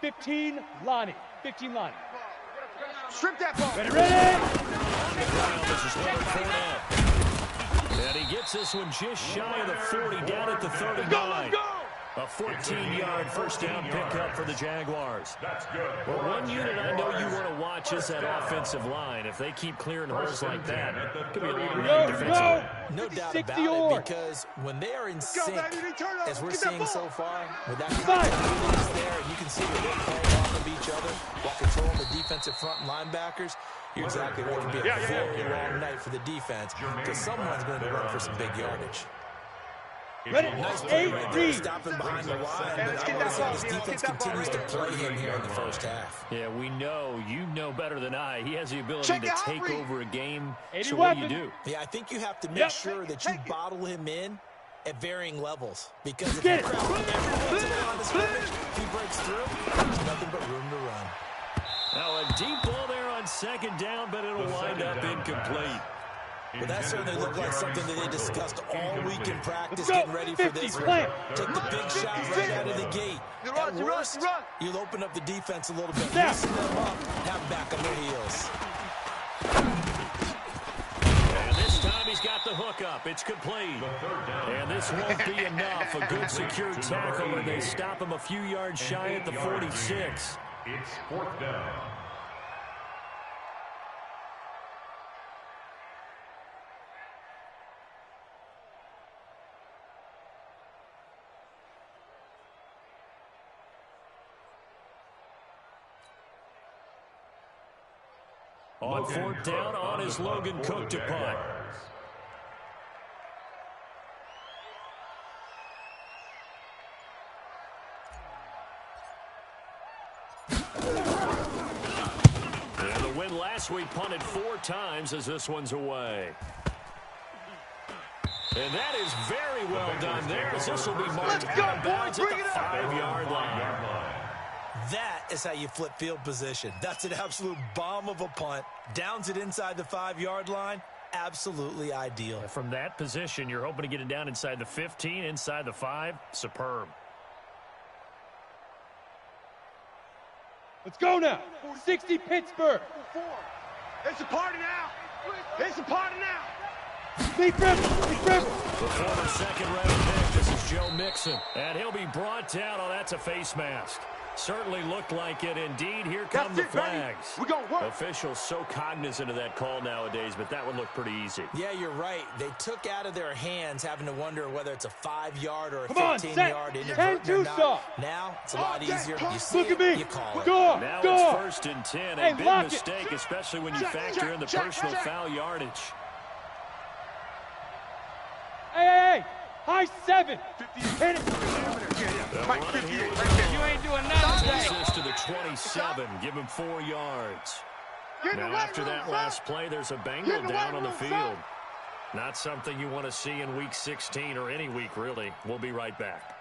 15, Lonnie. 15, Lonnie. Strip that ball. Ready, ready! This is Leonard Fournette. And he gets this one just shy of the 40, down at the 39. Let's go! A 14-yard first down pickup for the Jaguars. Well, one unit I know you want to watch is that offensive line. If they keep clearing holes like that, it could be a long night defensively. No doubt about it, because when they are in sync, as we're seeing so far, with that continuity is there, and you can see that they're playing off of each other while controlling the defensive front linebackers, you're exactly right. It could be a very long night for the defense, because someone's going to run for some big yardage. Ready? Nice play right there, stopping behind the line, but I want to see this defense continues to play him here in the first half. Yeah, we know. You know better than I. He has the ability to take over a game. So what do you do? Yeah, I think you have to make sure that you bottle him in at varying levels. Because if you crowd him every once in a while on the scrimmage, if he breaks through, there's nothing but room to run. Now a deep ball there on second down, but it'll wind up incomplete. Well, that certainly looked like something that they discussed all week in practice, getting ready for this one. Take the big shot right out of the gate. At worst, you'll open up the defense a little bit, loosen them up, have them back on their heels. And this time he's got the hook up. It's complete. And this won't be enough. A good secure tackle, and they stop him a few yards shy at the 46. It's fourth down. On fourth down, on is Logan Cook to punt. And the win last week punted 4 times as this one's away. And that is very well done there, as this will be marked out of bounds at the 5-yard line. That is how you flip field position. That's an absolute bomb of a punt. Downs it inside the 5-yard line. Absolutely ideal. From that position, you're hoping to get it down inside the 15, inside the 5. Superb. Let's go now. 60 Pittsburgh. It's a party now. It's a party now. Lead Rip. The former second-round pick, this is Joe Mixon. And he'll be brought down. Oh, that's a face mask. Certainly looked like it. Indeed, here come the flags. We're going to work. Officials so cognizant of that call nowadays, but that one looked pretty easy. Yeah, you're right. They took out of their hands having to wonder whether it's a 5-yard or a 15-yard inadvertent or not. Now, it's a lot easier. You see it, you call it. Now it's first and 10. A big mistake, especially when you factor in the personal foul yardage. Hey. High 7. Hit it. Mike, 58 right there. You ain't doing nothing. Takes this to the 27. Give him 4 yards. Now, after that last play, there's a Bengal down on the field. Not something you want to see in Week 16 or any week, really. We'll be right back.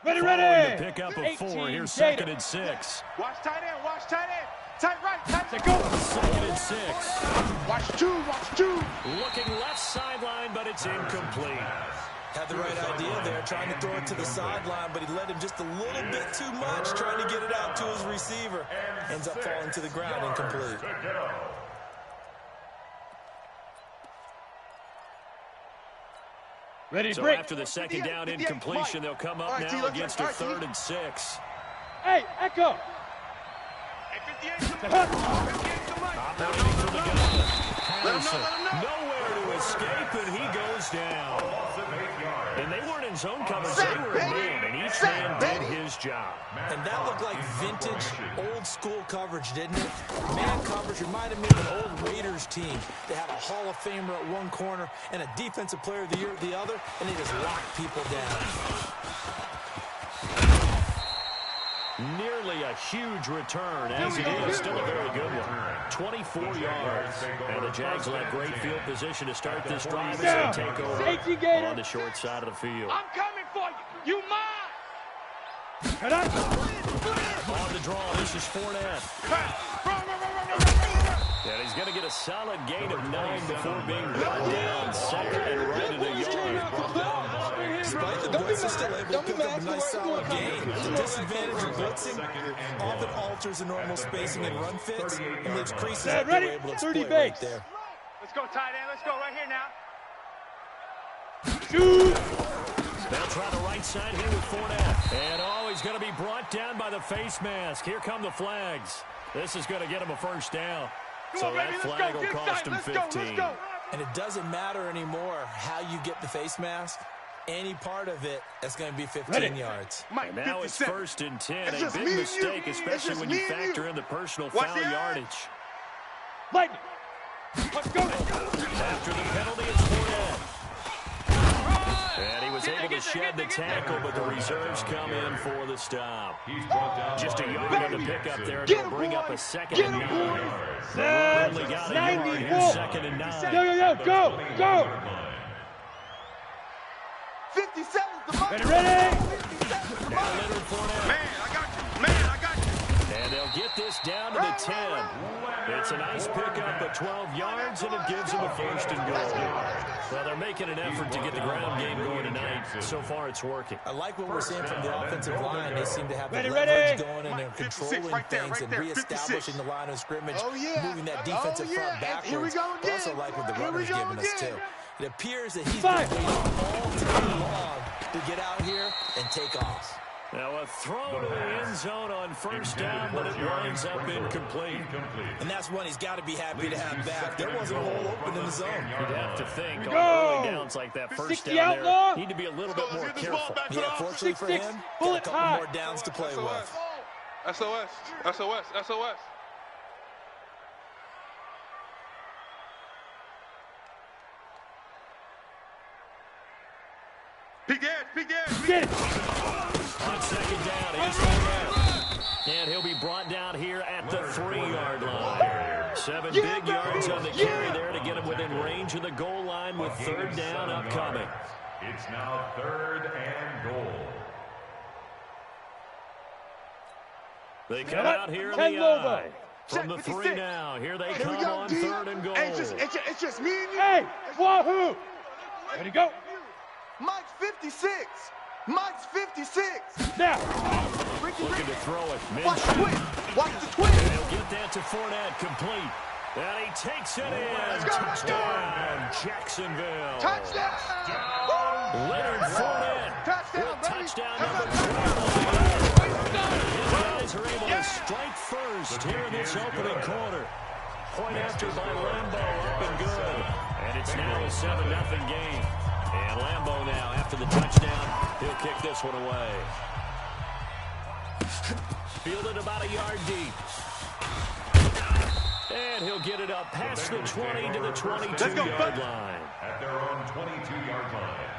Ready. The pickup of 4. Here's second and 6. Watch tight end. Watch tight end. Tight right. Tight left. Go. Second and 6. Watch 2. Watch 2. Looking left sideline, but it's incomplete. Had the right idea there, trying to throw it to the sideline, but he led him just a little bit too much, trying to get it out to his receiver. Ends up falling to the ground, incomplete. Ready to so break. After the second down incompletion, they'll come up now against a 3rd and 6. Hey, Echo. Operating from the gun. Patterson, nowhere to escape, and he goes down. And they weren't in zone coverage, they were in man, and each man did his job. And that looked like vintage, old-school coverage, didn't it? Man coverage reminded me of an old Raiders team. They had a Hall of Famer at one corner and a Defensive Player of the Year at the other, and they just locked people down. Nearly a huge return, as it is. Still a very good one. 24 yards. And the Jags will have great field position to start this drive as they take over on the short side of the field. I'm coming for you. You mine. On the draw, this is Fournette. And he's going to get a solid gain of 9 before being brought down second and right at a yard. Despite the blitz, he's still able to pick up a nice solid gain. The disadvantage of blitzing often alters the normal spacing and run fits and leaves creases that they're able to exploit right there. Let's go, tight end. Let's go right here now. Shoot! They'll try the right side here with Fournette. And he's going to be brought down by the face mask. Here come the flags. This is going to get him a first down. So that flag will cost him 15. And it doesn't matter anymore how you get the face mask. Any part of it, that's going to be 15 yards. And now it's 1st and 10. A big mistake, especially when you factor in the personal foul yardage. Lightning! Let's go! After the penalty, it's Fournette. And he was able to shed the tackle, but the reserves come in for the stop. Just a yard on the pickup there, and it'll bring up a 2nd and 9. They only got a yard here, 2nd and 9. Go! 57's the money. Ready? Now Leonard Fournette. Man, I got you. And they'll get this down to the 10. It's a nice pickup of 12 yards, and it gives them a 1st and goal. Well, they're making an effort to get the ground game going tonight. So far, it's working. I like what we're seeing from the offensive line. They seem to have the leverage going, and they're controlling things and reestablishing the line of scrimmage, moving that defensive front backwards. I also like what the runner's giving us, too. It appears that he's been waiting all too long to get out here and take off. Now a throw to the end zone on 1st down, but it winds up incomplete. And that's one he's got to be happy to have back. There wasn't a hole open in the zone. You'd have to think on early downs like that 1st down there, need to be a little bit more careful. Yeah, fortunately for him, got a couple more downs to play with. SOS. Peek gas. Get it! On 2nd down, he's Fournette. And he'll be brought down here at the 3-yard line. 7 big yards on the carry there to get him within range of the goal line with 3rd down upcoming. It's now 3rd and goal. They come out here in the eye. From the 3 now. Here they come on 3rd and goal. It's just me and you. Hey, wahoo! Ready to go? Mike's 56. Now! Looking to throw it. Watch the twin. They'll get that to Fournette, complete. And he takes it in. Touchdown, Jacksonville. Leonard Fournette with touchdown number 12. His guys are able to strike first here in this opening quarter. Point after by Lambeau, up and good. And it's now a 7-0 game. And Lambeau now, after the touchdown, he'll kick this one away. Fielded about a yard deep. And he'll get it up past the 20 to the 22-yard line. At their own 22-yard line.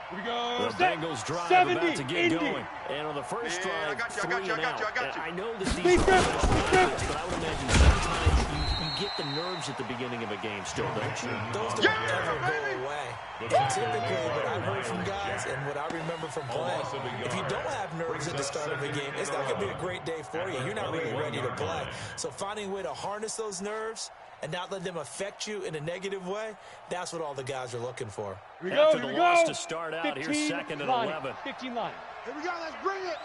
Here we go. The Bengals drive about to get going. And on the first drive, 3 and out. I know that these are but I would imagine sometimes you get the nerves at the beginning of a game still, don't you? Those don't ever go away. And typically, what I've heard from guys and what I remember from playing, if you don't have nerves at the start of a game, it's not going to be a great day for you. You're not really ready to play. So finding a way to harness those nerves and not let them affect you in a negative way, that's what all the guys are looking for. Here we go, After the loss to start out, 15 here's 2nd and line. 11. 15 line. Here we go, let's bring it.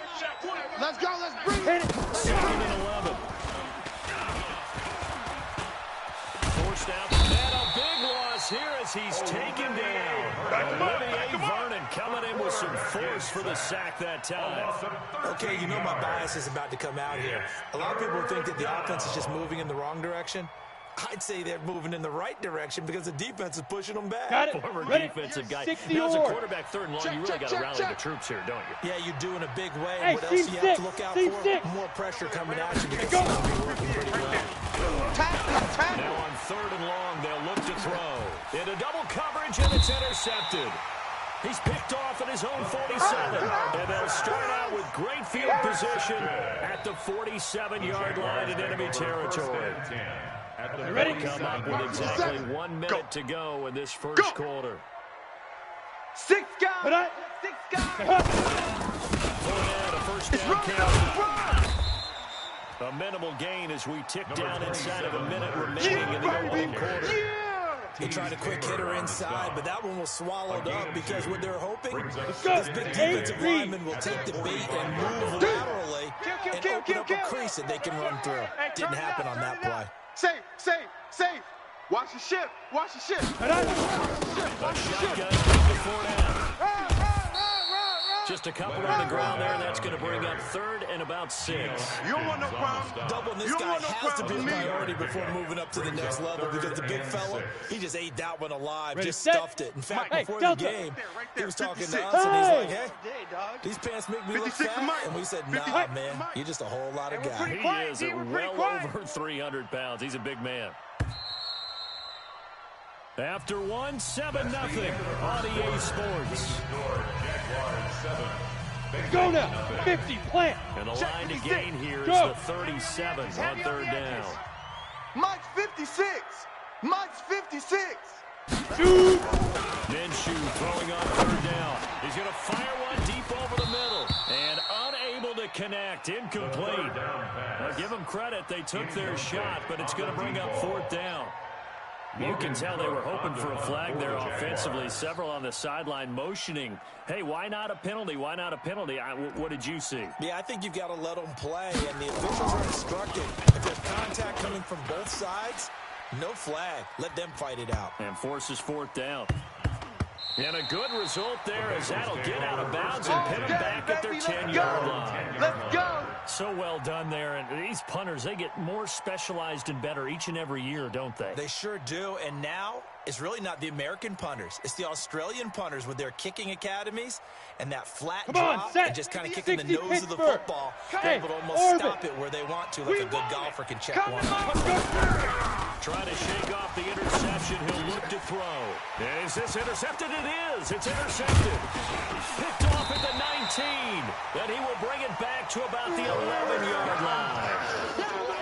Let's bring Hit it. it. 2nd and 11. Forced out, and a big loss here as he's taken down. Olivier Vernon coming in with some force for the sack that time. Okay, you know my bias is about to come out here. A lot of people think that the offense is just moving in the wrong direction. I'd say they're moving in the right direction because the defense is pushing them back. Got it. Former Ready. defensive guy. 60 Now, as a or. quarterback, 3rd and long, you really got to rally the troops here, don't you? Yeah, you do in a big way. Hey, What else do you have to look out team for? six. More pressure coming at you because Go. it's going to be working pretty well. Now on 3rd and long, they'll look to throw. Into double coverage, and it's intercepted. He's picked off at his own 47. And they'll start out with great field position at the 47-yard line in enemy territory. Ready? Come up with exactly 1 minute to go in this first quarter. 6 guys. 6 guys. Fournette, a first down carry. A minimal gain as we tick down inside of a minute remaining in the opening quarter. They tried a quick hitter inside, but that one was swallowed up because what they're hoping, this big defensive lineman will take the bait and move laterally and open up a crease that they can run through. Didn't happen on that play. Safe. Watch the ship. A shotgun before down. Just a couple on the ground there. That's going to bring up third and about 6. You don't want no problem. Doubling this guy has to be a priority before moving up to the next level because the big fella, he just ate that one alive, just stuffed it. In fact, before the game, he was talking to us, and he's like, hey, these pants make me look fat. And we said, nah, man, you're just a whole lot of guy. He is well over 300 pounds. He's a big man. After 1, 7-0 on EA Sports. Go now. 50, plant. And the line to gain here is the 37 on third down. Mike's 56. Shoot. Minshew throwing on third down. He's going to fire one deep over the middle. And unable to connect. Incomplete. Now, give them credit. They took their shot, but it's going to bring up fourth down. You can tell they were hoping for a flag there offensively. Several on the sideline motioning. Hey, why not a penalty? Why not a penalty? What did you see? Yeah, I think you've got to let them play, and the officials are instructed. If there's contact coming from both sides, no flag. Let them fight it out. And forces fourth down. And a good result there as that'll get out of bounds and pin them back at their 10-yard line. Let's go. So well done there. And these punters, they get more specialized and better each and every year, don't they? They sure do. And now it's really not the American punters. It's the Australian punters with their kicking academies and that flat drop and just kind of kicking the nose of the football. They're able to almost stop it where they want to, like a good golfer can check one. Trying to shake off the interception. He'll look to throw. Is this intercepted? It is. It's intercepted. Picked off at the 19. Then he will bring it back to about the 11-yard line.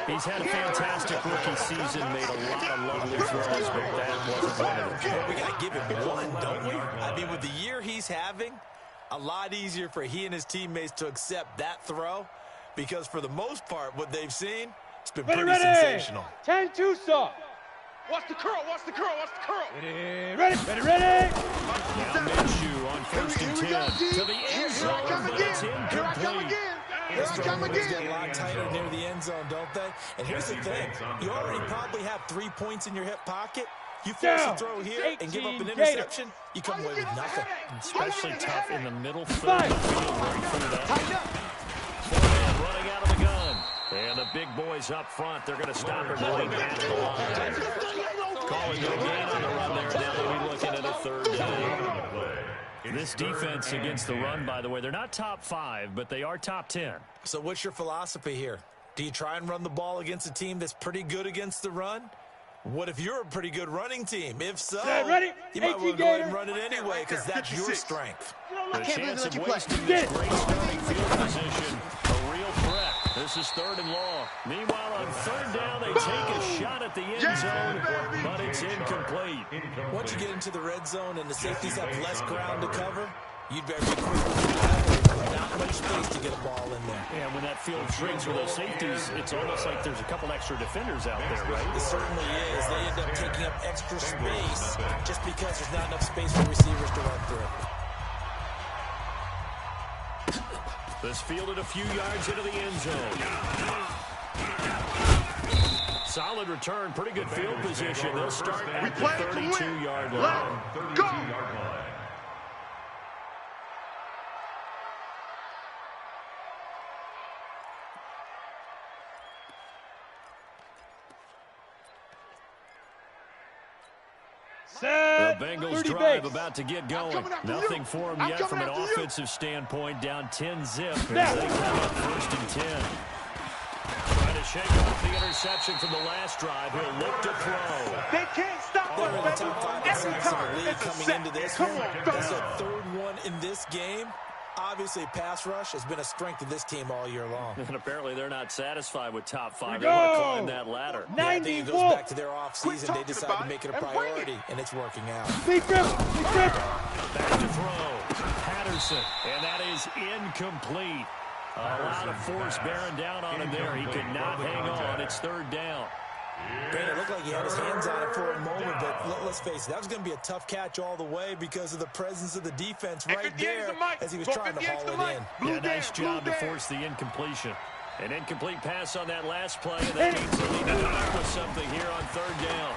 He's had a fantastic rookie season, made a lot of lovely throws, but that wasn't one of them. Well, we got to give him one, don't we? I mean, with the year he's having, a lot easier for he and his teammates to accept that throw because for the most part, what they've seen, it's been pretty sensational. 10-2 soft. Watch the curl. Ready. Now Minshew on first and 10 to the end zone, but it's incomplete. These get a lot tighter near the end zone, don't they? And here's the thing. You already probably have 3 points in your hip pocket. You force a throw here and give up an interception, you come away with nothing. Especially tough in the middle third of the field where he threw that. Foreman running out of the gun. And the big boys up front, they're going to stop it running at the line. Calling no gain on the run there. Now they'll be looking at a third down. This defense against the run, by the way, they're not top 5, but they are top 10. So what's your philosophy here? Do you try and run the ball against a team that's pretty good against the run? What if you're a pretty good running team? If so, you might want to go ahead and run it anyway because that's your strength. The chance of wasting this great starting field position, a real threat. This is third and long. Meanwhile, on third down, they take a shot at the end zone, but it's incomplete. Once you get into the red zone and the safeties have less ground to cover, you'd better be quick with that. Not much space to get a ball in there. And when that field shrinks with those safeties, it's almost like there's a couple extra defenders out there, right? It certainly is. They end up taking up extra space just because there's not enough space for receivers to run through. This fielded a few yards into the end zone. Solid return, pretty good field position. They'll start at the 32-yard line. Go! The Bengals drive about to get going. Nothing for them yet from an offensive standpoint. Down 10-zip as they come up first and 10. Trying to shake off the interception from the last drive. He'll look to throw. They can't stop They're us, in the top 5 in sacks in the league It's a coming sack. into this Come one. on, That's their third one in this game. Obviously, pass rush has been a strength of this team all year long. And apparently they're not satisfied with top 5. Here They we want to go. climb that ladder. Yeah, I think it goes 90 back to their offseason. They decided to make it a priority, and it's working out. Big grip. Back to throw. Patterson. And that is incomplete. A lot of force bearing down on him there. He could not hang on. It's third down. Great, it looked like he had his hands on it for a moment, but let's face it, that was going to be a tough catch all the way because of the presence of the defense right there as he was trying to haul it in. Yeah, nice job to force the incompletion. An incomplete pass on that last play, and that means they need to come up with something here on third down.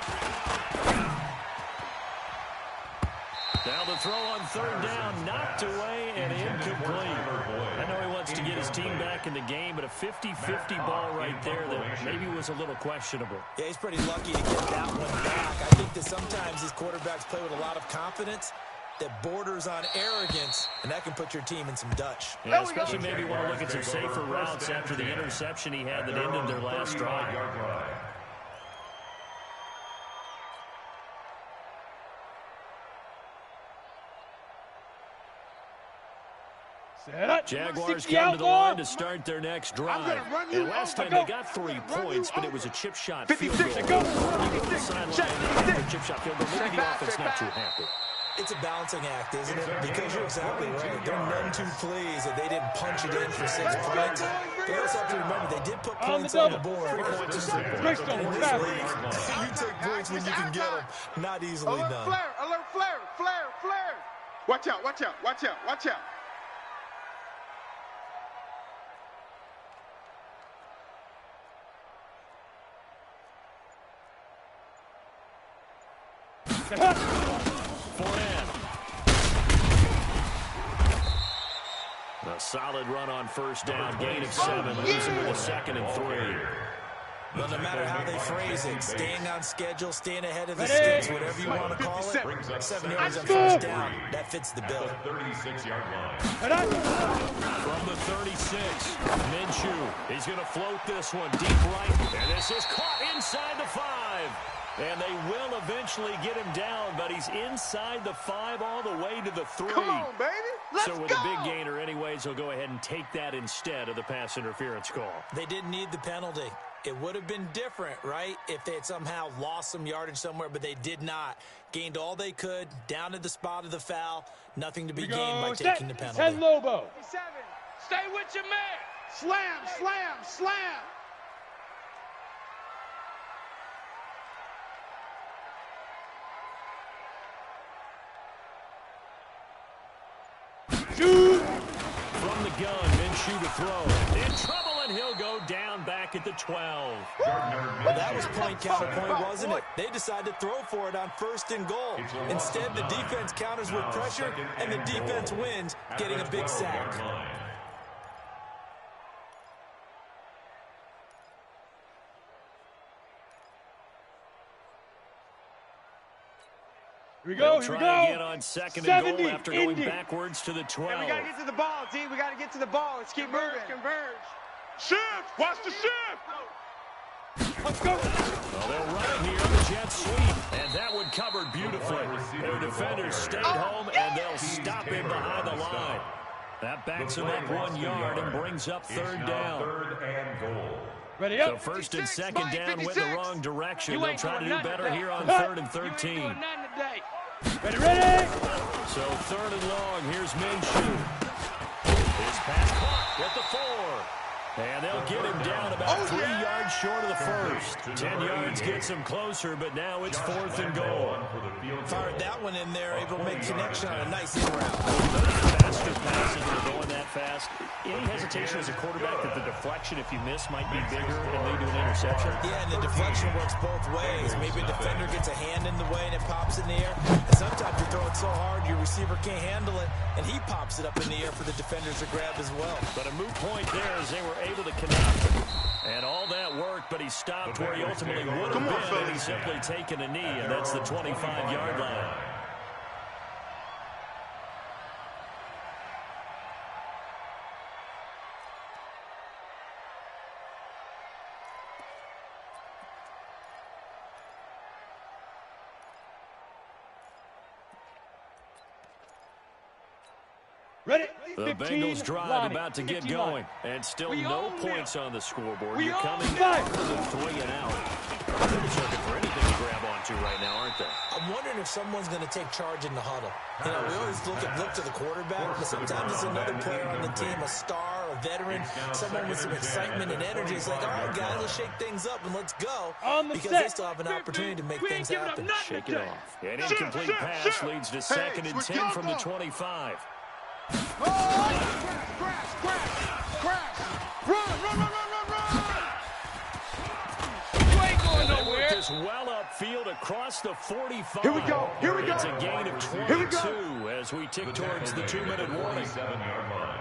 Now the throw on third down, knocked away and incomplete. I know he wants to get his team back in the game, but a 50-50 ball right there that maybe was a little questionable. Yeah, he's pretty lucky to get that one back. I think that sometimes these quarterbacks play with a lot of confidence that borders on arrogance, and that can put your team in some Dutch. Yeah, especially maybe want to look at some safer routes after the interception he had that ended their last drive. Jaguars come to the line to start their next drive. And last time they got 3 points, but it was a chip shot field goal. You go to the sideline and chip shot field goal. Maybe the offense not too happy. It's a balancing act, isn't it? Because you're exactly right. They're none too pleased that they didn't punch it in for 6 points. They also have to remember they did put points on the board. In this league, you take points when you can get them. Not easily done. Alert flare, flare, flare. Watch out, watch out, watch out, watch out. A solid run on first down, gain of 7, losing with a 2nd and 3. Well, no matter how they phrase it, staying on schedule, staying ahead of the sticks, whatever you want to call it, 7 yards on first down, that fits the bill. 36-yard line. From the 36, Minshew, he's going to float this one deep right, and this is caught inside the 5. And they will eventually get him down, but he's inside the 5 all the way to the 3. Come on, baby. Let's so with go. a big gainer anyways, he'll go ahead and take that instead of the pass interference call. They didn't need the penalty. It would have been different, right, if they had somehow lost some yardage somewhere, but they did not. Gained all they could, down to the spot of the foul. Nothing to be gained by taking the penalty. 10 Lobo. Stay with your man. Slam, slam, slam. Shoot. From the gun, Minshew to throw. In trouble, and he'll go down back at the 12. Well, that was point counterpoint, wasn't it? They decided to throw for it on 1st and goal. Instead, the defense counters with pressure, and the defense wins, getting a big sack. Here we go, They'll here we try go. again on 2nd and goal after going backwards to the 12. Hey, we got to get to the ball, D. We got to get to the ball. Let's keep moving. Converge. Shift. Watch the shift. Let's go. Well, they'll run it here on the jet sweep, and that one covered beautifully. Their defenders stayed home, and they'll stop him behind the line. That backs him up 1 yard and brings up third down. 3rd and goal. Ready up. So 1st and 2nd down went the wrong direction. You They'll ain't try to doing do better nothing here on today. 3rd and 13. Ready, ready. So 3rd and long, here's Minshew. His pass caught at the 4. And they'll get him down about 3 yards short of the first. 10 yards gets him closer, but now it's 4th and goal. Fired that one in there, able to make connection on a nice in route. Faster passes that are going that fast. Any hesitation as a quarterback that the deflection, if you miss, might be bigger and lead to an interception? Yeah, and the deflection works both ways. Maybe a defender gets a hand in the way and it pops in the air. And sometimes you throw it so hard your receiver can't handle it, and he pops it up in the air for the defenders to grab as well. But a moot point there as they were able to connect. And all that worked, but he stopped where he ultimately would have been, and he's simply taken a knee, and that's the 25-yard line. Ready. The 15, Bengals drive Lonnie. about to get 15 going. line. And still We no own points them. on the scoreboard. We You're own coming them. down to the 3 and out. They're looking for anything to grab onto right now, aren't they? I'm wondering if someone's going to take charge in the huddle. You know, we always look to the quarterback, but sometimes it's another player on the team, a star a veteran, someone with some excitement and energy. It's like, all right, guys, let's shake things up and let's go. Because they still have an opportunity to make things happen. Shake it off. An incomplete pass leads to 2nd and 10 from the 25. Crash! Run! You ain't going nowhere. Just well upfield across the 45. Here we go. It's a gain of 22 as we tick towards the 2-minute warning. 47-yard line.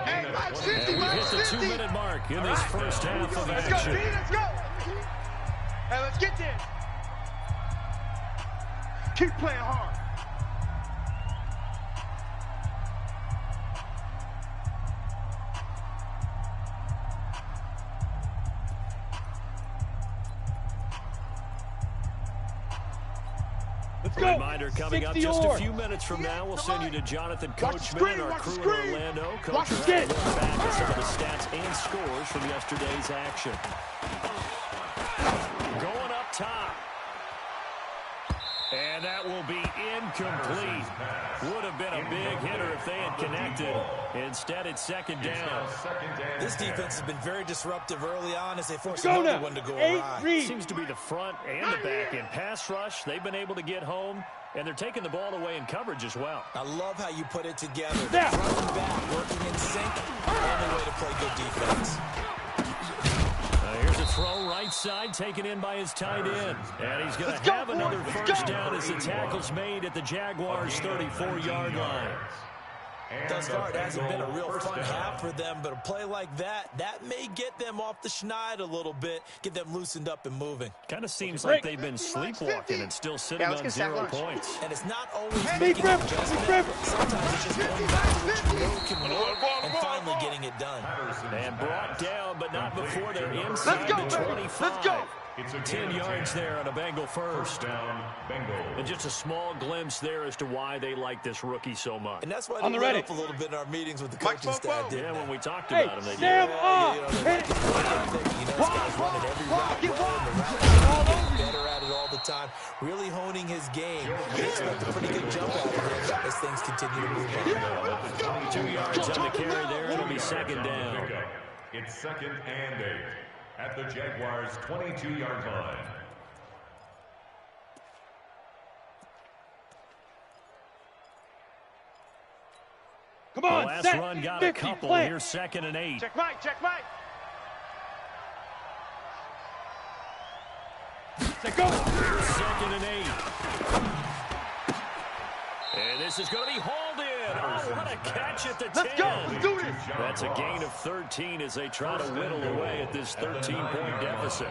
Hey, Mike, 50, We Mike, hit the 50. 2-minute mark in this first half of Let's go, action. B, let's go. Hey, let's get there. Keep playing hard. Let's A go. reminder coming up 60 just a or. few minutes from now. We'll send you to Jonathan Watch the Coachman screen, and our watch the crew in screen. Orlando. Watch Coach the will screen. have a look back at some of the stats and scores from yesterday's action. Going up top. And that will be incomplete. Would have been a big hitter if they had connected. Instead, it's 2nd down. This defense has been very disruptive early on as they force Go another now. one to go 8 awry. read. Seems to be the front and the back end pass rush. They've been able to get home, and they're taking the ball away in coverage as well. I love how you put it together. Now. Front and back, working in sync. Only way to play good defense. Here's a throw right side taken in by his tight end. And he's going to have another first down as the tackle's made at the Jaguars' 34-yard line. Thus far, it hasn't been a real fun half for them, but a play like that may get them off the schneid a little bit, get them loosened up and moving. Kind of seems like they've been sleepwalking and still sitting on 0 points. And it's not always Big making rip, adjustments. big rip. Sometimes it's just going back to what you know can work and finally getting it done. And brought down, but not before they're inside Let's go, the baby. 25. Let's go. It's a 10 yards there on a Bengal first. down, Bengal. And just a small glimpse there as to why they like this rookie so much. And that's why On they the lit ready. up a little bit in our meetings with the Mike, coaching staff. Fofo. didn't Yeah, they? when we talked Hey, about him, they Sam, did. They hit it. this guy's running every route Get well, and the ball. route getting better at it all the time, really honing his game. They expect a pretty good jump out of him as things continue to move on. 2 yards on the carry there. It'll be 2nd down. It's 2nd and 8 at the Jaguars' 22-yard line. Come The on, last set. run got 50, a couple. plant. Here's 2nd and 8. Check Mike. Set, go. 2nd and 8. And this is going to be hauled in. Oh, what a catch at the 10. Let's go. Let's do this. That's a gain of 13 as they try to whittle away at this 13-point deficit.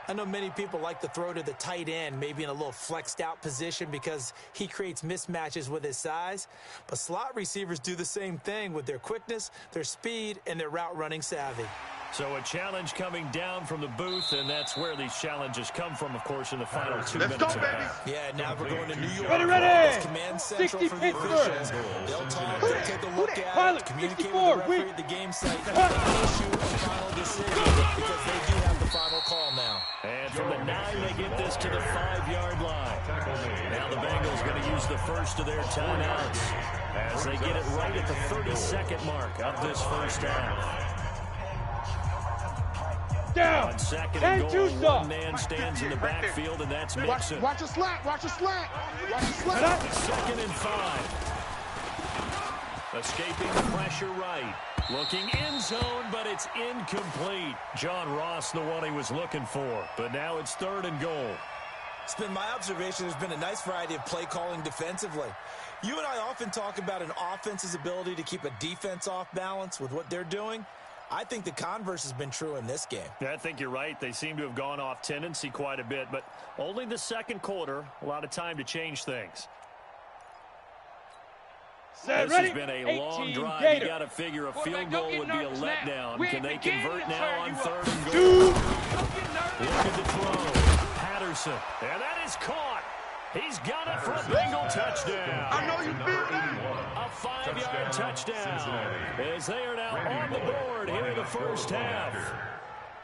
I know many people like to throw to the tight end, maybe in a little flexed out position because he creates mismatches with his size. But slot receivers do the same thing with their quickness, their speed, and their route running savvy. So a challenge coming down from the booth, and that's where these challenges come from, of course, in the final 2 minutes go, of baby. half. Yeah, now we're going to New York. Ready. It's command central 60 for the Pittsburgh. officials. They'll talk, they'll take a look at Pilot, it, communicate 64, with the referee wait. at the game site, and issue a final decision because they do have the final call now. And from the 9, they get this to the 5-yard line. Now the Bengals going to use the first of their timeouts as they get it right at the 32nd mark of this first half. Down. On 2nd and And goal, Tusa. one man stands in the backfield, and that's Mixon. Watch a slant. 2nd and 5. Escaping the pressure right. Looking end zone, but it's incomplete. John Ross, the one he was looking for. But now it's 3rd and goal. It's been my observation there's been a nice variety of play calling defensively. You and I often talk about an offense's ability to keep a defense off balance with what they're doing. I think the converse has been true in this game. Yeah, I think you're right. They seem to have gone off tendency quite a bit, but only the 2nd quarter, a lot of time to change things. Set, This ready. has been a long 18 drive. Gator. You got to figure a Quarterback, field don't goal get would be a nervous now. letdown. We Can ain't they beginning convert to now turn on you 3rd up. and goal? Dude. Look at the throw. Patterson. And that is caught. He's got it for a Bengal touchdown. I know you feel that. A 5-yard touchdown. As they are now on the board here in the first half.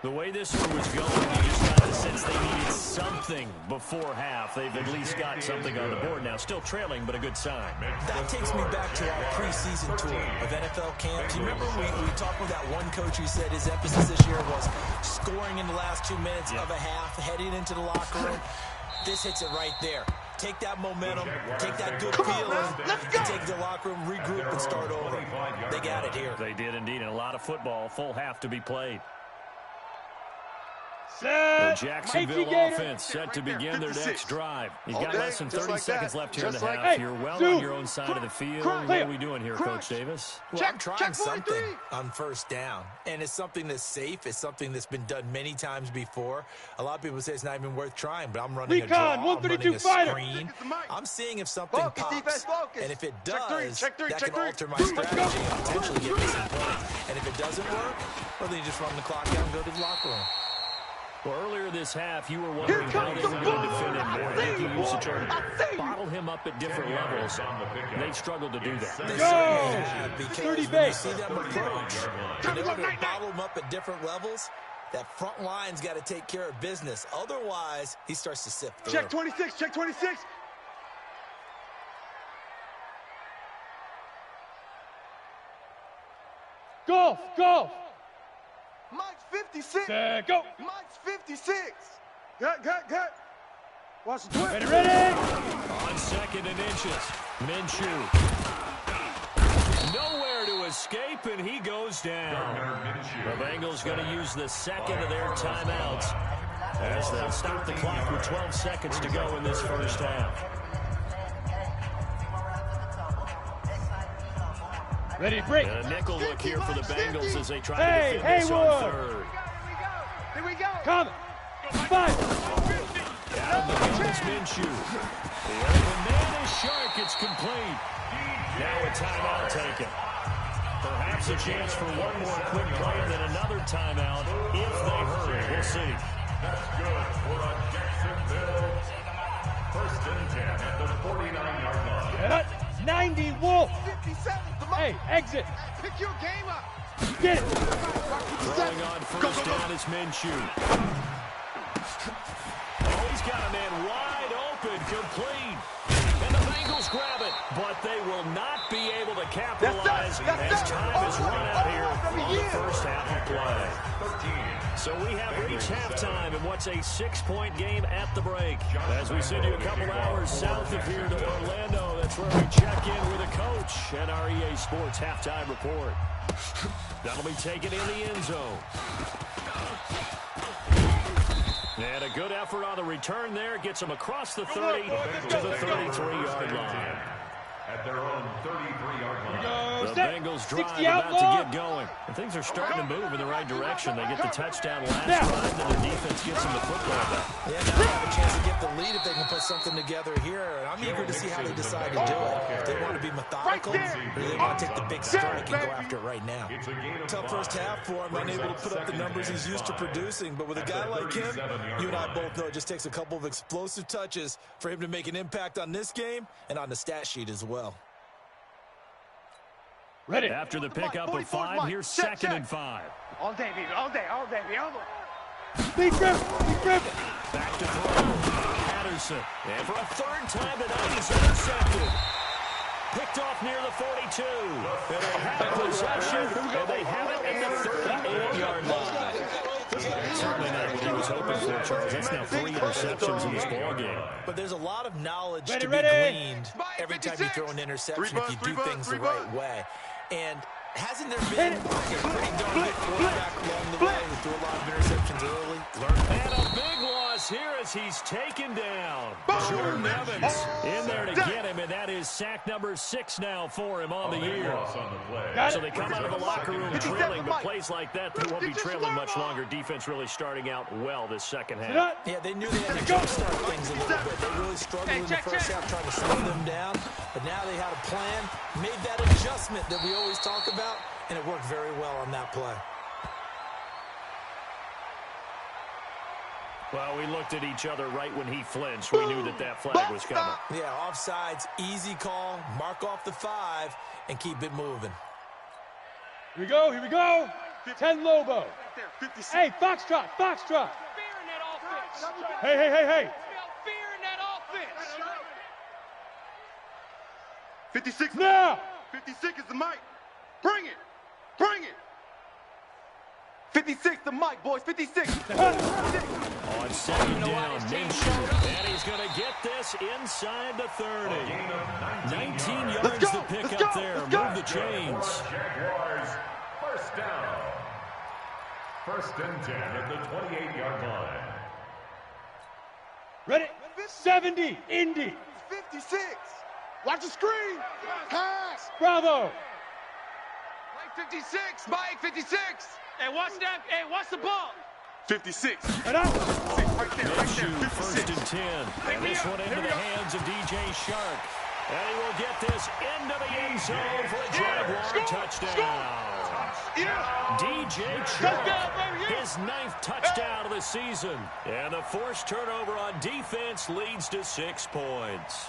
The way this one was going, you just got the sense they needed something before half. They've at least got something on the board now. Still trailing, but a good sign. That takes me back to our preseason tour of NFL camps. You remember we talked with that one coach who said his emphasis this year was scoring in the last 2 minutes of a half, heading into the locker room. This hits it right there. Take that momentum, take that good feeling, and take the locker room, regroup, and start over. They got it here. They did indeed, and a lot of football, full half to be played. Set. The Jacksonville offense set to begin their next drive. You've got less than 30 seconds left here in the half. You're well on your own side of the field. What are we doing here, Coach Davis? Well, I'm trying something on first down, and it's something that's safe. It's something that's been done many times before. A lot of people say it's not even worth trying, but I'm running a draw, I'm running a screen. I'm seeing if something pops, and if it does, that can alter my strategy and potentially get me some points. And if it doesn't work, well, then you just run the clock down and go to the locker room. Well, earlier this half, you were wondering how they were going to defend him. I think you used the term bottle him up at different levels. They struggled to do that. They certainly have, because when you see them approach, in order to bottle him up at different levels, that front line's got to take care of business. Otherwise, he starts to sift through. Check 26, check 26. Golf, golf. Mike's 56. Set, go. Mike's 56. Gut. Watch the twist. Ready, ready. On second and inches, Minshew. Nowhere to escape, and he goes down. The Bengals going to use the second of their timeouts as they'll stop the clock with 12 seconds to go in this first half. Ready, break. And a nickel look here for the Bengals as they try to defend this on third. Here we go. Come. 5. Down the Bengals, Minshew. The open man is sharp. It's complete. Now a timeout taken. Perhaps a chance for one more quick play and then another timeout if they hurry. We'll see. That's good for a Jacksonville. First and 10 at the 49-yard line. 90 Wolf. 57. Hey, exit. Pick your game up. Get it. Throwing on first down is Minshew. Oh, he's got a man wide open, complete. And the Bengals grab it, but they will not be able to capitalize as time is run out here on the first half of play. So we have reached halftime in what's a 6-point game at the break. As we send you a couple hours south of here to Orlando, that's where we check in with a coach and our EA Sports halftime report. That'll be taken in the end zone. And a good effort on the return there. Gets them across the 30 to the 33-yard line. At their own 33-yard line. The Bengals drive about to get going. And things are starting to move in the right direction. They get the touchdown last drive, and their defense gets them the football back. Yeah, now they have a chance to get the lead if they can put something together here. And I'm eager to see how they decide to do it. If they want to be methodical, or they want to take the big strike and go after it right now. Tough first half for him, unable to put up the numbers he's used to producing. But with a guy like him, you and I both know it just takes a couple of explosive touches for him to make an impact on this game and on the stat sheet as well. Ready. After the pickup of 5, here's second and 5. All day, baby. All day, baby. All day. Big grip. Back to throw. Patterson. And for a third time tonight, he's intercepted. Picked off near the 42. They'll have possession, and they have it at the 38-yard line. Certainly not what he was hoping for, Charles. That's now 3 interceptions in this ballgame. But there's a lot of knowledge to be gleaned every time you throw an interception if you do things the right way. And hasn't there been a pretty darn good quarterback along the way who threw a lot of interceptions early? And a big loss here as he's taken down. Jordan Evans in there to get him, and that is sack number 6 now for him on the year. So they come out of the locker room trailing, but plays like that, they won't be trailing much longer. Defense really starting out well this second half. Yeah, they knew they had to jumpstart things a little bit. They really struggled in the first half trying to slow them down, but now they had a plan, made that adjustment that we always talk about, and it worked very well on that play. Well, we looked at each other right when he flinched. We knew that that flag was coming. Yeah, offsides, easy call, mark off the 5, and keep it moving. Here we go. 10 Lobo. there. 56. Hey, foxtrot, foxtrot. Fear in that offense. Hey, hey, hey, hey. Fear in that offense. 56. Now. 56 is the mic. Bring it. Bring it. 56, the mic, boys. 56. On second down, Minshew, and he's going to get this inside the 30. 19 yards to pick up there. Move the chains. Jaguars, first down. First and 10 at the 28-yard line. Ready? 70, Indy. 56. Watch the screen. Pass. Bravo. Mike 56. Mike 56. Hey, watch that. Hey, watch the ball. 56. And out. Right there, right Minshew, there. first and 10. And this one into the hands of DJ Shark. And he will get this into the end zone for a Jaguar touchdown. DJ Shark, his 9th touchdown of the season. And the forced turnover on defense leads to 6 points.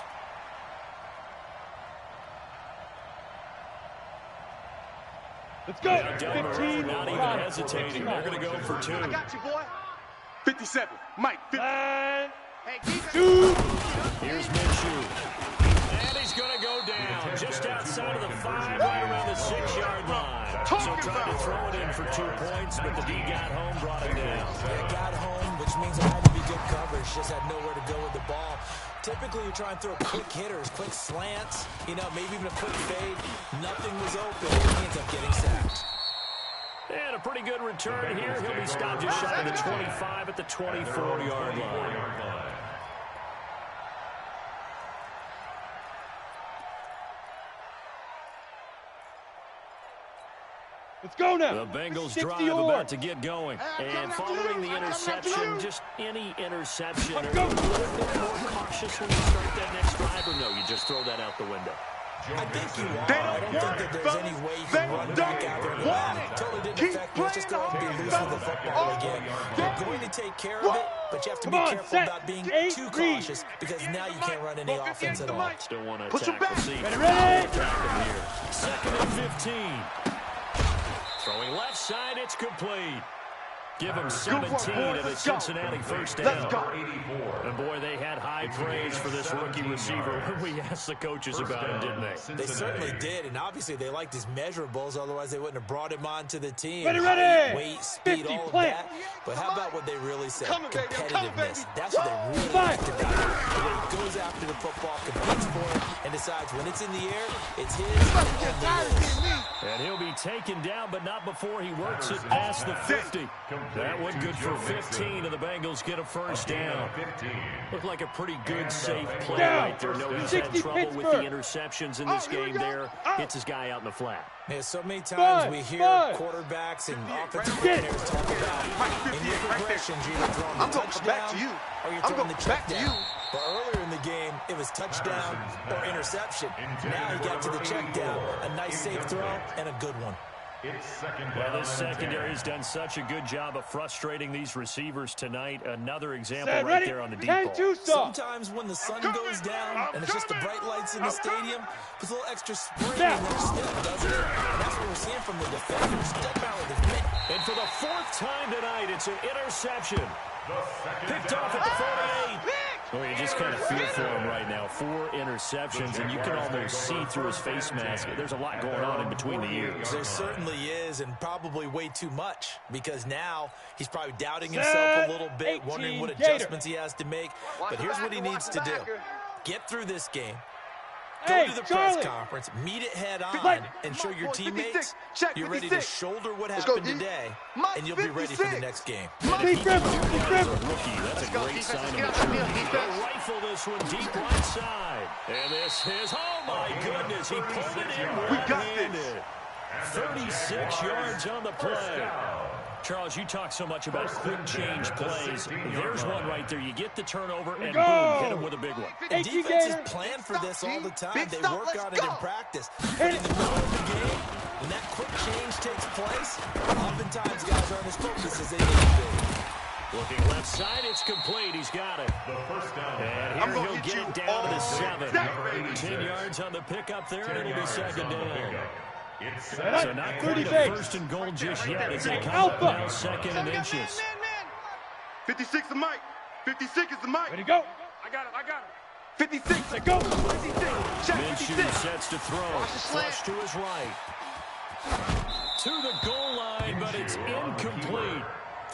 Let's go. 15. Not even hesitating. They're going to go for 2. I got you, boy. 57. Mike. 50. And Hey, keep 2. Here's Minshew. And he's going to go down just outside of the 5, right around the 6-yard line. So tried to throw it in for 2 points, but the D got home, brought him down. It got home, which means it had to be good coverage. Just had nowhere to go with the ball. Typically, you try and throw quick hitters, quick slants, maybe even a quick fade. Nothing was open. He ends up getting sacked. And a pretty good return here. He'll be stopped just shy of the 25 at the 24-yard line. Let's go now. The Bengals 60 drive yards. about to get going. And following the interception, just any interception, are you Go. a little bit more cautious when you start that next drive, or no, you just throw that out the window? I think you are. I don't think that there's any way you can run back out there and go back. Totally didn't affect me. Let's just go ahead and be loose with the football again. You're going to take care of it, but you have to be careful about being too cautious because now you can't run any offense at all. Still want to Put your attack the back. seat. Ready? Attack him here. 2nd and 15. Throwing left side, it's complete. Give him 17 and a Cincinnati first down. And boy, they had high praise for this rookie receiver when we asked the coaches about him, didn't they? They certainly did, and obviously they liked his measurables, otherwise they wouldn't have brought him onto the team. Ready. Height, weight, speed, 50, all of plant. that. But how about what they really said? Coming, baby, I'm coming, Competitiveness. baby. That's what they really Five. liked about him. The way he goes after the football, competes for it, and decides when it's in the air, it's his and only his. And he'll be taken down, but not before he works it past the 50. That one good for 15, and the Bengals get a first down. Looked like a pretty good, safe play right there. No, he's had 60 trouble with the Pittsburgh. interceptions in this game there. Hits his guy out in the flat. Yeah, so many times we hear Five. quarterbacks and offensive Get it. coordinators talk about in your progressions, you're either throwing the I'm going touchdown back to you. or you're I'm throwing the going back check to down. you. But earlier in the game, it was touchdown or interception. Now he got to the check down. A nice safe throw and a good one. Well, this secondary has done such a good job of frustrating these receivers tonight. Another example Set, right ready? there on the deep 10 ball. 2 stop. Sometimes when the sun goes down and it's just the bright lights in the stadium, puts a little extra spring Now. in their step, doesn't it? And that's what we're seeing from the defenders. Step out with his mitt. And for the 4th time tonight, it's an interception. Picked off at the 48. Well, you just kind of feel for him right now. 4 interceptions, and you can almost see through his face mask. There's a lot going on in between the ears. There certainly is, and probably way too much, because now he's probably doubting himself a little bit, wondering what 18 Gator. adjustments he has to make. But here's what he needs to do. Get through this game. Go Hey, to the Charlie. press conference, meet it head on, Right. and show your 56. teammates Check you're ready to 56. shoulder what Let's go, happened D. today, Mike, and you'll be ready for the 56. next game. Deep dribble. Deep As a dribble. rookie, that's a go, great defense. sign of Get out the maturity. field, defense. He'll rifle this one deep right side. And this is, oh my goodness, he pulled it in We got one-handed. 36 yards on the play. Charles, you talk so much about quick change plays. There's one right there. You get the turnover, and boom, hit him with a big one. And 18 defenses Gator. plan for this all the time. Big They stop, work let's on it in go. practice. But in the middle of the game, when that quick change takes place, oftentimes guys aren't as focused as they need to be. Looking left side, it's complete. He's got it. And I'm here gonna he'll hit get you it down to the all 7. day. 10 yards on the pickup there, and it'll be 2nd down. So not quite a first and goal just yet. It's a come up now, second and inches. 56 is Mike. 56 is the Mike. Ready to go. I got him. 56. Let go. 56. Check Minshew 56. sets to throw. Flush to his right. To the goal line, but it's incomplete.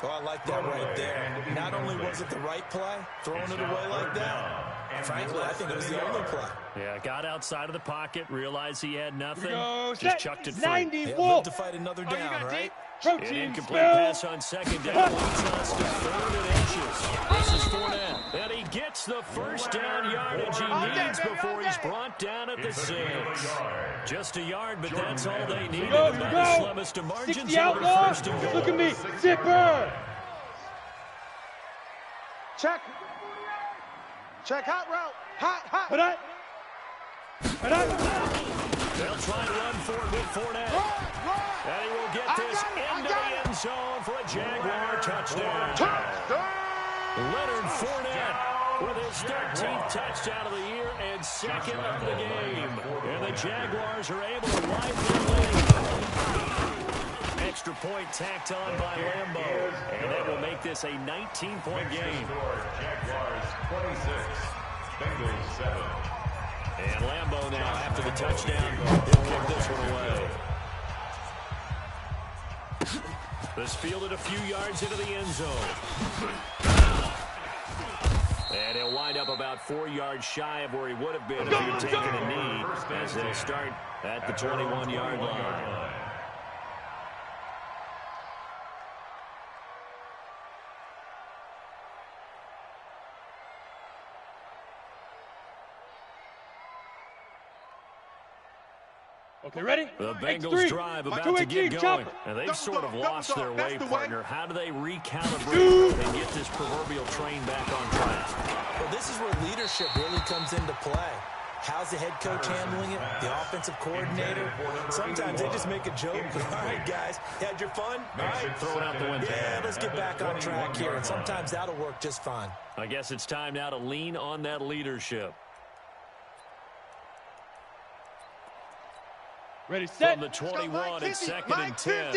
Oh, I like that right there. Not only was it the right play, throwing it away like that, frankly, I think it was the only play. Yeah, got outside of the pocket, realized he had nothing, Go, just set. chucked it free. 90 Yeah, Wolf. live to fight another down, right? An Protein incomplete spill. pass on second down leads us to third and inches. This is Fournette, and he gets the first down yardage he needs before he's brought down at the 6. Just a yard, but that's all they need. Go, By go. the slimmest of margins, 60 outlaw. first and goal. Look at me. Zipper. Check hot route. Hot. Put it. They'll try to run for it with Fournette. And he will get this into the end zone for a Jaguar touchdown. Leonard Fournette with his 13th touchdown of the year and second of the game. And the Jaguars are able to widen their lead. Extra point tacked on by Lambeau. And that will make this a 19-point game. Jaguars 26, Bengals 7. And Lambeau now, after the touchdown, he'll kick this one away. This fielded a few yards into the end zone. And he'll wind up about 4 yards shy of where he would have been if he had taken a knee, as they'll start at the 21-yard line. Okay, ready? The Bengals X3. drive about 218, to get going, chopper. and they've sort of lost their way, partner. How do they recalibrate Dude. and get this proverbial train back on track? Well, this is where leadership really comes into play. How's the head coach handling it? The offensive coordinator? Sometimes they just make a joke. All right, guys, you had your fun? All right, Throw it out the window. Yeah, let's get back on track here. And sometimes that'll work just fine. I guess it's time now to lean on that leadership. Ready, set. From the 21, it's second and 10.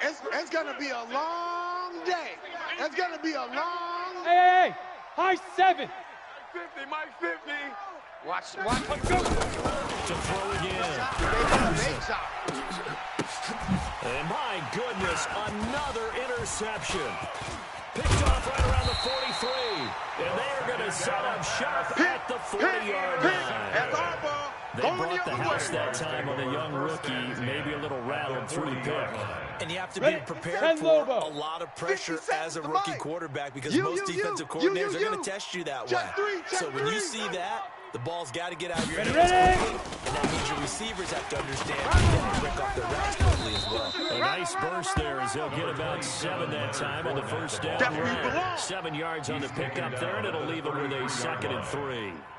It's going to be a long day. It's going to be a long Hey. High 7. 50, Mike 50. Watch. Let's go. To throw again. And my goodness, another interception. Picked off right around the 43. And they are going to set up shop at the 40-yard line. That's our ball. They brought the house that time on a young rookie, maybe a little rattled through the pick. And you have to Ready? be prepared Send for Lobo. a lot of pressure 50 as a seconds to rookie Mike. quarterback because You, most defensive coordinators are going to test you that way. Check three, check So when you three. see that, the ball's got to get out of your Ready, hands ready. quickly. And that means your receivers have to understand they have to break off their routes quickly as well. A nice burst there as they'll get about 7 that time on the first down That's where you run. belong. 7 yards on the pickup there, and it'll leave them with a second and 3.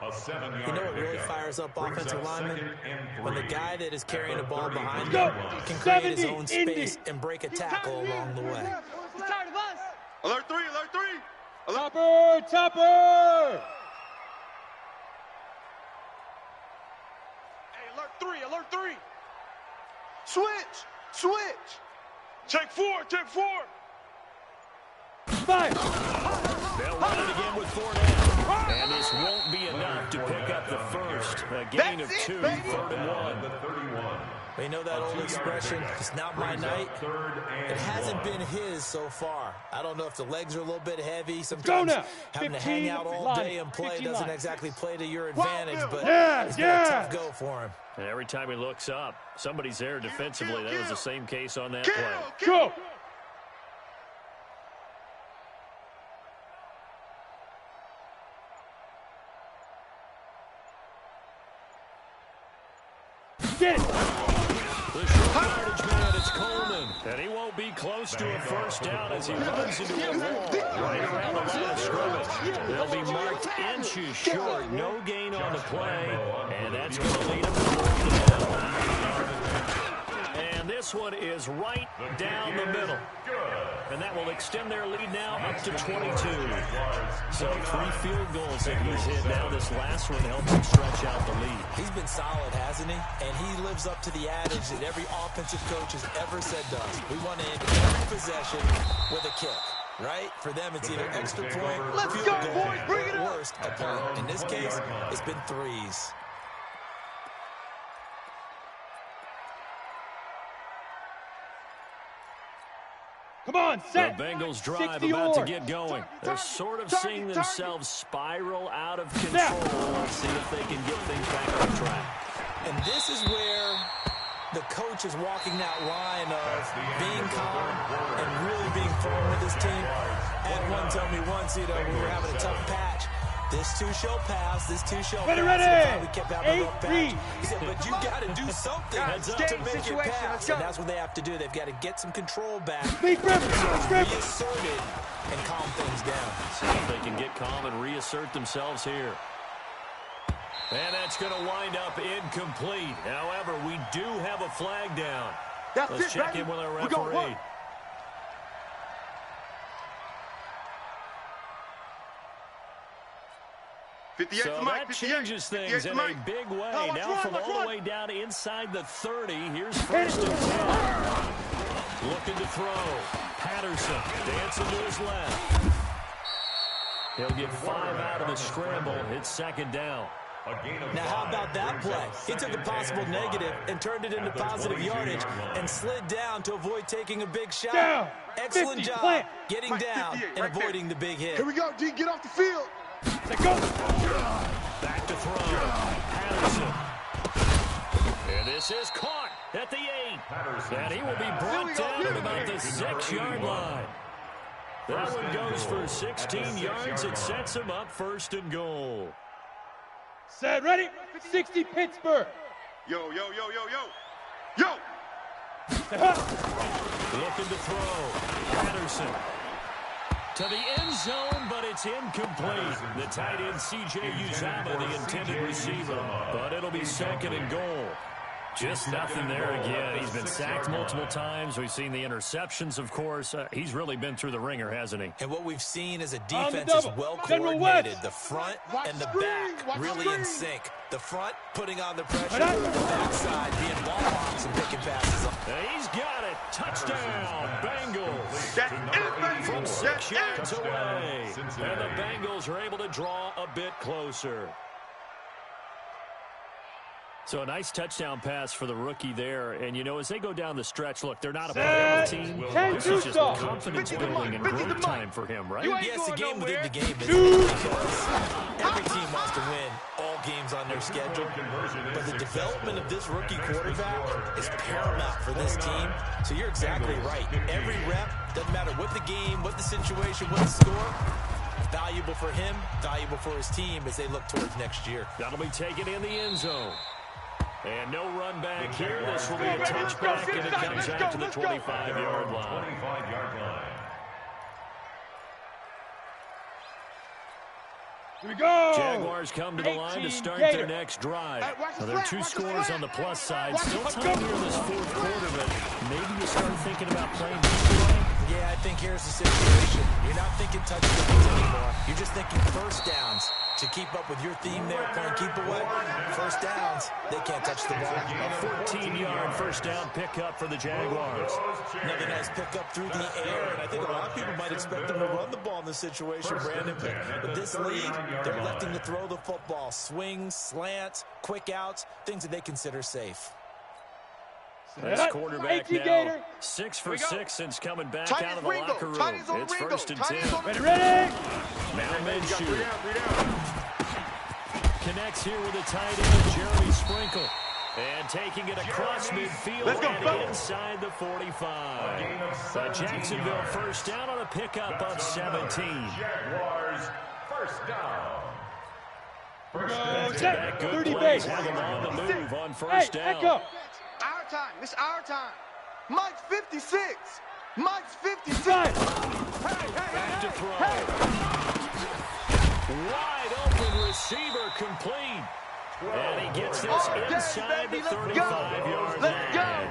A 7-yard You know what really pickup fires up brings offensive up linemen? second and When the 3. guy that is carrying the ball behind Go. him can create his 70, own Indy. space and break a tackle along the way. Alert 3. Topper. Hey, alert 3. Switch. Check 4. 5. They'll run it again with Fournette. And this won't be enough to pick up the first. A gain of 2, 3rd and 1. The 31. You know that old expression, it's not my night. It hasn't been his so far. I don't know if the legs are a little bit heavy. Sometimes now. having to 15 hang out all line, day and play 15 doesn't line. exactly play to your advantage, but Yeah, it's been a yeah. tough go for him. And every time he looks up, somebody's there defensively. That was the same case on that play. Go. Get it. The short yardage man, it's Coleman. And he won't be close to a first down as he runs into a wall right around the line of scrimmage. They'll be marked inches short. No gain on the play. And that's going to lead him to 4th down. And this one is right down the middle. And that will extend their lead now up to 22. So 3 field goals that he's hit now. This last one helps him stretch out the lead. He's been solid, hasn't he? And he lives up to the adage that every offensive coach has ever said does. We want to end every possession with a kick. Right? For them, it's either extra point, field goal, boys, bring it or up. worst, a punt. In this case, it's been 3s. Come on, set. The Bengals drive 60 about to or. get going. They're sort of Target, seeing target. themselves spiral out of control. Let's see if they can get things back on track. And this is where the coach is walking that line of being calm and really being firm with his team. And one told me once, we were having a tough patch. This too shall pass. This too shall pass. Ready. And we kept having a rough patch. 8-3. He said, but you got to do something Guys, to game make it situation. pass. Let's go. And that's what they have to do. They've got to get some control back, Big rip. reassert it, and calm things down. See if they can get calm and reassert themselves here. And that's going to wind up incomplete. However, we do have a flag down. That's Let's it, check baby. in with our We gonna referee. work. So that changes things in a big way. Oh, Now from all the way down inside the 30, here's first and 10. Looking to throw. Patterson dancing to his left. He'll get 5 out of the scramble. It's second down. Now, how about that play? He took a possible negative and turned it into positive yardage and slid down to avoid taking a big shot. Down. Excellent 50, job plant. getting Mike, down 58, and right there. avoiding the big hit. Here we go, D. Get off the field. Let go. Back to throw. Patterson. And this is caught at the 8. And he will be brought down at about the 6-yard line. That one goes for 16 yards. It sets him up first and goal. Set. Ready. 60 Pittsburgh. Yo. Looking to throw. Patterson. To the end zone, but it's incomplete. The tight end, C.J. Uzama, the intended receiver. But it'll be second and goal. Just nothing there again. He's been sacked multiple times. We've seen the interceptions, of course. He's really been through the ringer, hasn't he? And what we've seen is a On the defense is double. well General coordinated. West. The front Watch and the screen. back Watch really screen. in sync. The front putting on the pressure. Right. The backside being ball hawks and picking passes. He's got it. Touchdown, Bengals. That's it, From baby. 6 yards Touchdown, away. And Cincinnati. the Bengals are able to draw a bit closer. So a nice touchdown pass for the rookie there. And, you know, as they go down the stretch, look, they're not a Set. team. Ten This is just Tuchel. confidence 50 to building and Mike, 50 to growth Mike. time for him, right? You ain't Yes, the going game within nowhere. the game is because every team wants to win all games on their schedule. But the development of this rookie quarterback is paramount for this team. So you're exactly right. Every rep, doesn't matter what the game, what the situation, what the score, valuable for him, valuable for his team as they look towards next year. That'll be taken in the end zone. And no run back here. This will be a touchback, and it comes out to the 25-yard line. 25-yard line. Here we go. Jaguars come to the line to 18 start Gator. their next drive. Hey, watch the Now, there are flag, 2 watch the scores flag. on the plus side. Watch Still the time here in this fourth quarter, but maybe you start thinking about playing this way. Yeah, I think here's the situation. You're not thinking touchdowns anymore. You're just thinking first downs. To keep up with your theme there, playing keep away. First downs, they can't touch the ball. A 14-yard first down pickup for the Jaguars. Another nice pickup through the air, and I think a lot of people might expect them to run the ball in this situation, Brandon. But this league, they're electing to throw the football. Swings, slants, quick outs, things that they consider safe. This quarterback 18 now, Gator. 6 for we go. 6 since coming back Tight out end of the Ringo. locker room. Tight end's on It's Ringo. first and Tight 10. end's on Ready, ready. Now Three Minshew down. connects here with the tight end, Jeremy Sprinkle. And taking it across midfield Let's go, and fellas. inside the 45. The Jacksonville first down on a pickup of 17. Jaguars first down. First Go, and set. 10. That good 30 plays base. have them on the move on Hey, first down. echo. Our time. It's our time. Mike's 56. Mike's 56. Drive. Back to throw. Wide open receiver complete. And he gets this inside the 35-yard Let's go. line.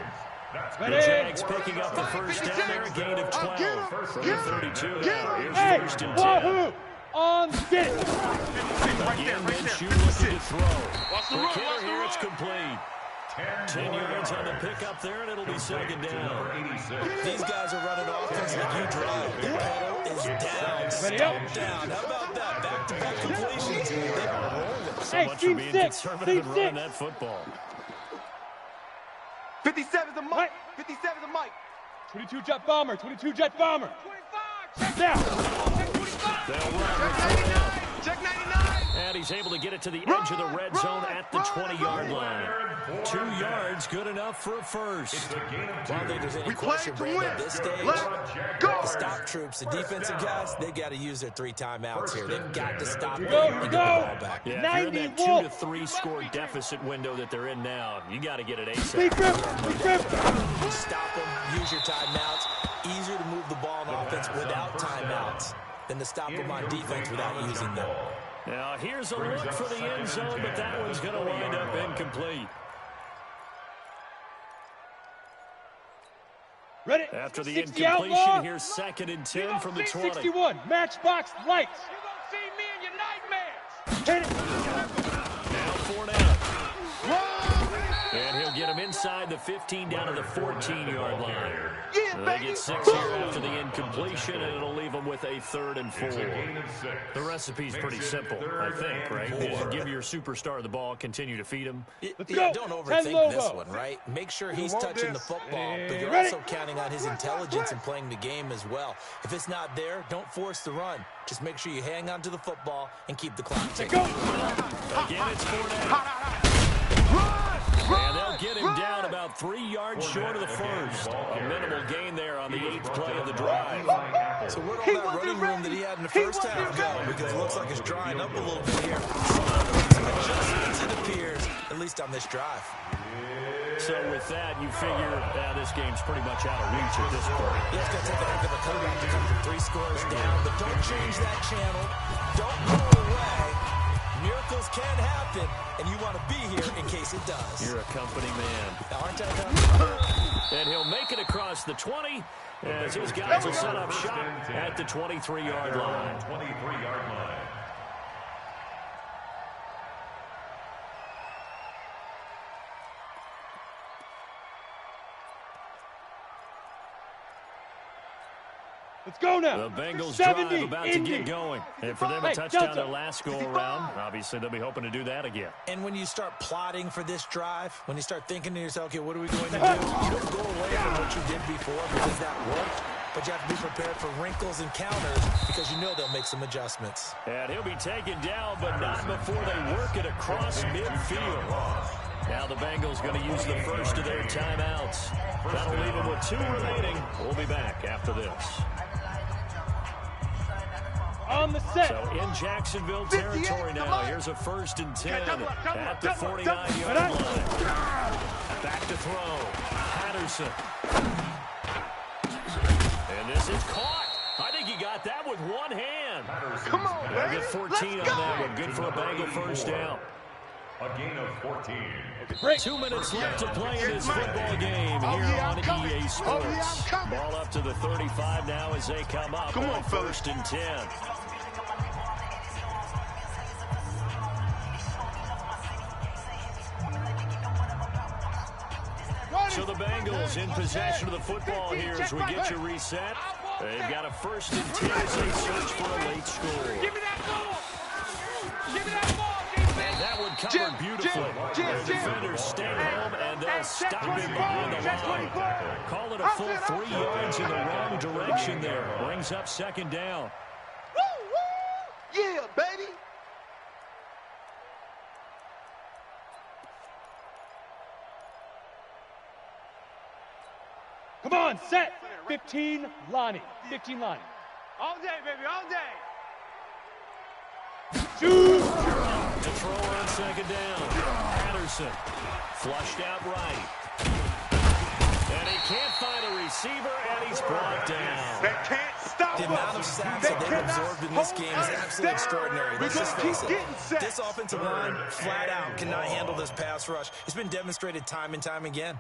The Jags picking up the first down there, a gain of 12 from the 32 now. Here's first and 10. On get. Again, Minshew looking to throw. Quick hitter here, it's complete. 10 yards on the pickup there, and it'll be second down. These guys are running offense like you drive. The pedal is down. Stop down. How about that? Back-to-back completions. They are rolling. So much for being conservative and running that football. 57 the Mike. 57 the Mike. 22 jet bomber. 22 jet bomber. 25. Now. They'll run with 4 down. Check 99. And he's able to get it to the edge of the red zone at the 20-yard line. 2 yards, good enough for a first. I don't think there's any question, Brandon, at this stage. The stop troops, the defensive guys, they got to use their 3 timeouts here. They've got to stop them and get the ball back. Yeah, if you're in that 2 to 3 score deficit window that they're in now, you got to get it ASAP. Stop them, use your timeouts. Easier to move the ball on offense without timeouts than to stop them on defense without using them. Now, here's a look for the end zone, but that one's going to wind up incomplete. Ready? After the incompletion, here's second and 10 from the 20. 61, matchbox lights. You gonna see me in your nightmares. Hit it. Now 4 down. And he'll get him inside the 15 down to the 14-yard line. They get 6 here after the incompletion, and it'll leave them with a 3rd and 4. The recipe's pretty simple, I think, right? Just give your superstar the ball, continue to feed him. Yeah, don't overthink this one, right? Make sure he's touching the football, but you're also counting on his intelligence and playing the game as well. If it's not there, don't force the run. Just make sure you hang on to the football and keep the clock ticking. Again, it's 4 down. And they'll get him down about 3 yards short of the first. A minimal gain there on the 8th play of the drive. So where'd all that running room that he had in the first half go? Because it looks like it's drying up a little bit here. Some adjustments, it appears, at least on this drive. So with that, you figure this game's pretty much out of reach at this point. Yeah, it's going to take a heck of a comeback to come from 3 scores down. But don't change that channel. Don't go away. Miracles can happen, and you want to be here in case it does. You're a company man. Aren't I? And he'll make it across the 20 as his guys will set up shop at the 23-yard line. 23-yard line. Let's go now. The Bengals 70, drive about to get going. And for them a touchdown their last go-around, obviously they'll be hoping to do that again. And when you start plotting for this drive, when you start thinking to yourself, okay, what are we going to do? You don't go away from what you did before because that worked. But you have to be prepared for wrinkles and counters because you know they'll make some adjustments. And he'll be taken down, but not before they work it across midfield. Now the Bengals going to use the first of their timeouts. That'll leave them with 2 remaining. We'll be back after this. On the set. So in Jacksonville territory now. Here's a 1st and 10 at the 49-yard line. Back to throw. Patterson. And this is caught. I think he got that with one hand. Come on, They'll get 14 on that one. Good for a Bengal first down. A gain of 14. 2 minutes left to play in this football game here on EA Sports. Ball up to the 35 now as they come up on 1st and 10. So the Bengals in possession of the football here as we get you reset. They've got a 1st and 10 as they search for a late score. Give me that ball. Give me that ball. And that one covered beautifully. The defenders stay home, and they'll stop him behind the line. Call it a full 3 yards in the wrong direction there. Brings up 2nd down. Woo, woo. Yeah, baby. Come on, set. 15, Lonnie. 15, Lonnie. All day, baby, all day. Shoot. To throw on 2nd down. Patterson flushed out right. And he can't find a receiver, and he's brought down. They can't stop The amount of sacks that they've absorbed in this game is absolutely extraordinary. Let's just face it. This offensive line, flat out, cannot handle this pass rush. It's been demonstrated time and time again.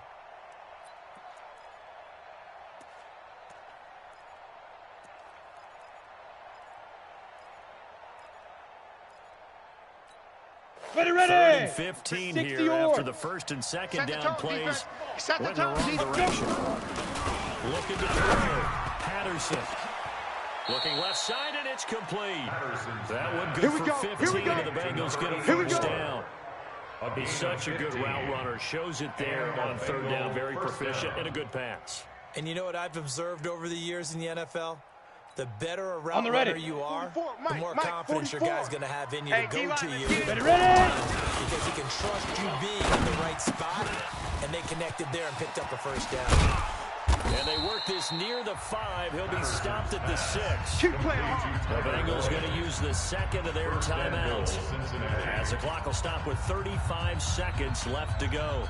Ready. 3rd and 15 here 60 after the first and second down plays went in the wrong direction. Looking to throw. Patterson. Looking left side, and it's complete. That one good for 15, and the Bengals get a first down. He's such a good route runner. Shows it there on 3rd down. Very proficient and a good pass. And you know what I've observed over the years in the NFL? The better a route runner you are, the more confidence your guy's going to have in you to go to you. Ready. Because he can trust you being in the right spot, and they connected there and picked up a first down. And they work this near the 5. He'll be stopped at the 6. The Bengals going to use the second of their timeouts, as the clock will stop with 35 seconds left to go.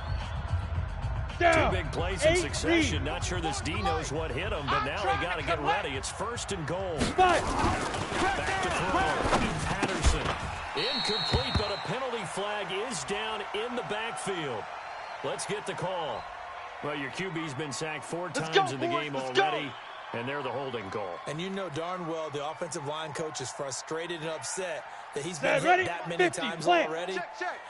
Down. 2 big plays in succession. Not sure this D knows what hit him, but now they got to get ready. It's 1st and goal. Back to throw. Patterson. Incomplete, but a penalty flag is down in the backfield. Let's get the call. Well, your QB's been sacked 4 times in the game already, and they're the holding call. And you know darn well the offensive line coach is frustrated and upset that he's been hit that many times already.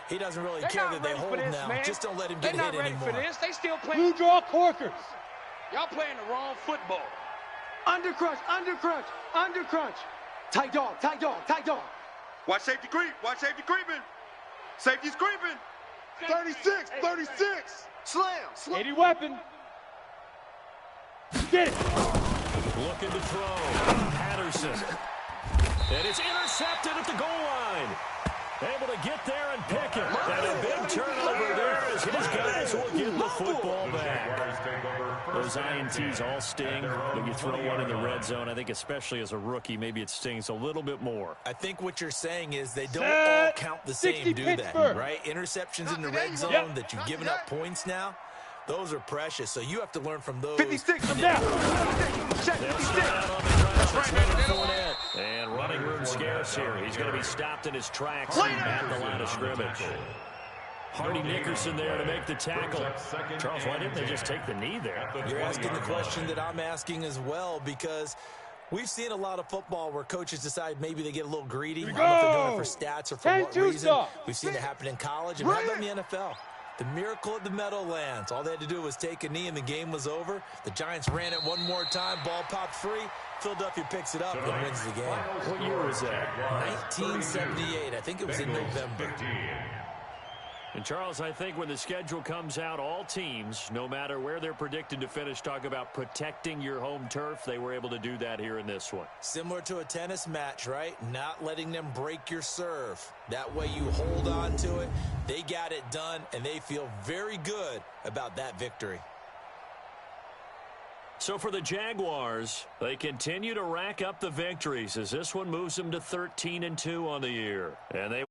He doesn't really care that they hold now. Man. Just don't let him get hit anymore. They still playing. Blue draw corkers. Y'all playing the wrong football. Undercrunch. Tight dog. Watch safety creep. Safety's creeping. 36. Slam. 80 weapon. Get it. Looking to throw. Patterson. And it's intercepted at the goal line. Able to get there and pick it. And a big turnover there as his guys will get the football back. Those INTs all sting, but you throw one in the red zone. I think especially as a rookie, maybe it stings a little bit more. I think what you're saying is they don't all count the same, do they? Right? Interceptions in the red zone that you've given up points now, those are precious. So you have to learn from those. 56. I'm down. And running room scarce here. He's going to be stopped in his tracks at the line of scrimmage. Hardy Nickerson there to make the tackle. Charles, why didn't they just take the knee there? You're asking the question that I'm asking as well, because we've seen a lot of football where coaches decide maybe they get a little greedy. I don't know if they're doing it for stats or for what reason. We've seen it happen in college and in the NFL. The miracle at the Meadowlands. All they had to do was take a knee and the game was over. The Giants ran it one more time. Ball popped free. Philadelphia picks it up and wins the game. What year was that? 1978. I think it was in November. And, Charles, I think when the schedule comes out, all teams, no matter where they're predicted to finish, talk about protecting your home turf. They were able to do that here in this one. Similar to a tennis match, right? Not letting them break your serve. That way you hold on to it. They got it done, and they feel very good about that victory. So for the Jaguars, they continue to rack up the victories as this one moves them to 13-2 on the year. And they